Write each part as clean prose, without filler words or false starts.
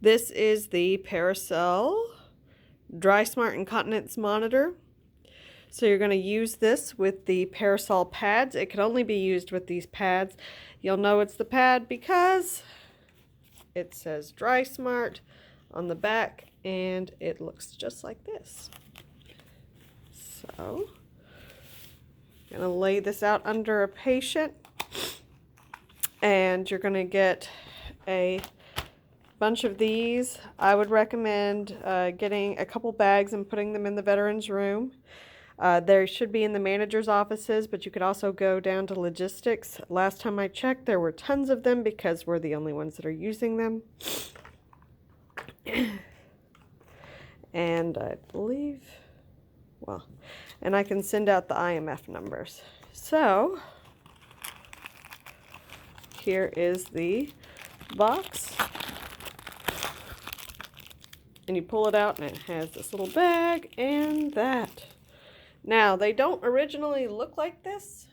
This is the Parasol Dry Smart Incontinence Monitor. So you're going to use this with the Parasol pads. It can only be used with these pads. You'll know it's the pad because it says Dry Smart on the back and it looks just like this. So I'm going to lay this out under a patient and you're going to get a bunch of these. I would recommend getting a couple bags and putting them in the veterans room. There should be in the manager's offices, but you could also go down to logistics. Last time I checked, there were tons of them because we're the only ones that are using them. And I believe, well, and I can send out the IMF numbers. So here is the box. And you pull it out and it has this little bag and that. Now, they don't originally look like this.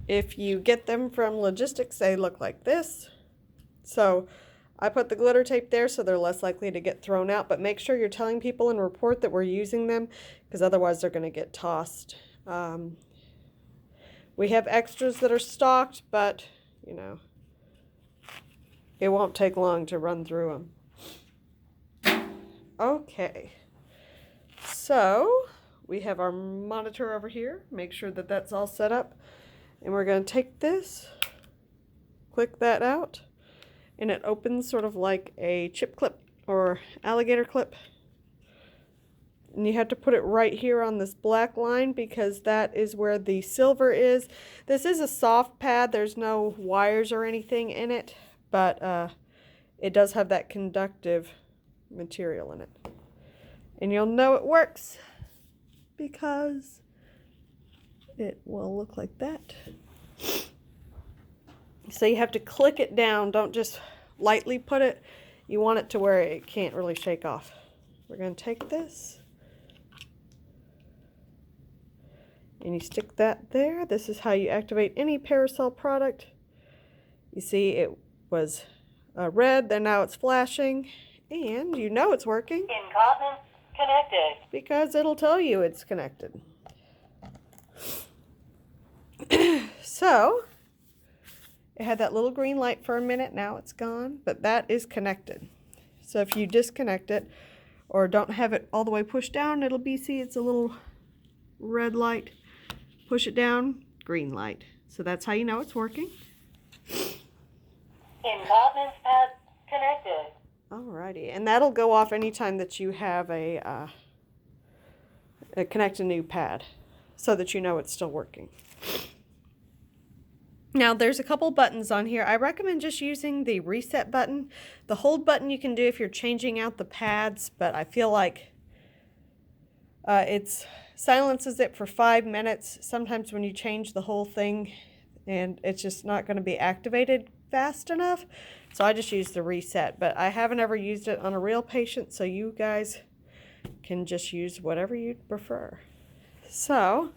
If you get them from logistics, they look like this. So I put the glitter tape there so they're less likely to get thrown out, but make sure you're telling people and report that we're using them because otherwise they're going to get tossed. We have extras that are stocked, but you know, it won't take long to run through them. Okay, so we have our monitor over here. Make sure that that's all set up. And we're going to take this, click that out, and it opens sort of like a chip clip or alligator clip. And you have to put it right here on this black line because that is where the silver is. This is a soft pad. There's no wires or anything in it. But it does have that conductive material in it. And you'll know it works because it will look like that. So you have to click it down. Don't just lightly put it. You want it to where it can't really shake off. We're going to take this. And you stick that there. This is how you activate any Parasol product. You see it was red, then now it's flashing, and you know it's working. Incontinence connected. Because it'll tell you it's connected. So, it had that little green light for a minute, now it's gone, but that is connected. So if you disconnect it, or don't have it all the way pushed down, it'll be, see, it's a little red light. Push it down, green light. So that's how you know it's working. Incontinence pad connected. Alrighty, and that'll go off anytime that you have a connect a new pad so that you know it's still working. Now there's a couple buttons on here. I recommend just using the reset button. The hold button you can do if you're changing out the pads, but I feel like it silences it for 5 minutes. Sometimes when you change the whole thing and it's just not going to be activated fast enough. So I just use the reset, but I haven't ever used it on a real patient, so you guys can just use whatever you prefer. So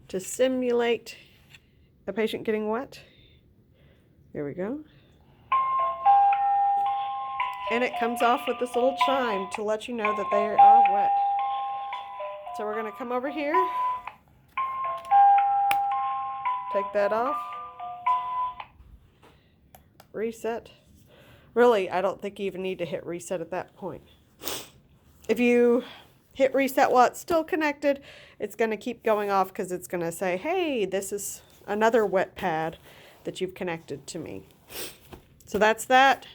to simulate a patient getting wet, here we go. And it comes off with this little chime to let you know that they are wet. So we're going to come over here, take that off. Reset. Really, I don't think you even need to hit reset at that point. If you hit reset while it's still connected, it's going to keep going off because it's going to say, hey, this is another wet pad that you've connected to me. So that's that.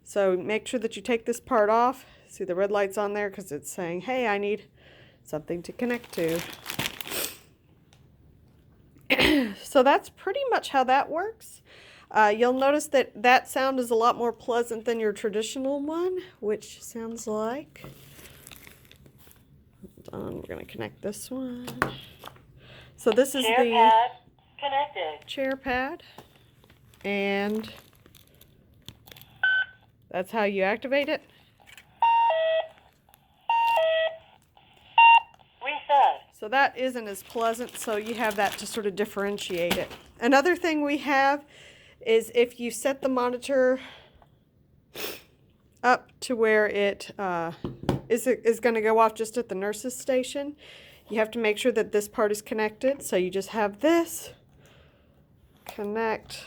So make sure that you take this part off. See the red light's on there because it's saying, hey, I need something to connect to. So that's pretty much how that works. You'll notice that that sound is a lot more pleasant than your traditional one, which sounds like, hold on, we're going to connect this one. So this is Chair the pad connected. chair pad, and that's how you activate it. Reset. So that isn't as pleasant, so you have that to sort of differentiate it. Another thing we have is if you set the monitor up to where it is going to go off just at the nurse's station, you have to make sure that this part is connected. So you just have this, connect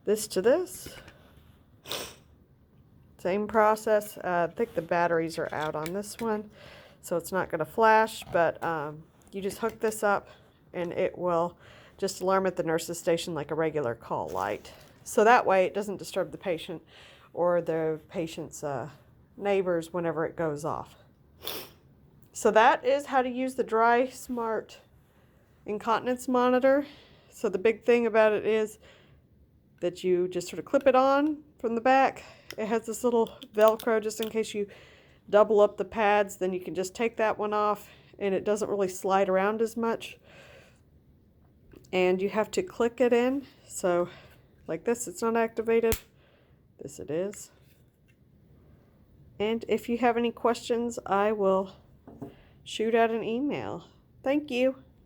this to this. Same process. I think the batteries are out on this one, so it's not going to flash, but you just hook this up and it will just alarm at the nurse's station like a regular call light. So that way it doesn't disturb the patient or the patient's neighbors whenever it goes off. So that is how to use the Dry Smart incontinence monitor. So the big thing about it is that you just sort of clip it on from the back. It has this little Velcro just in case you double up the pads, then you can just take that one off and it doesn't really slide around as much. And you have to click it in. So like this, it's not activated. This it is. And if you have any questions, I will shoot out an email. Thank you.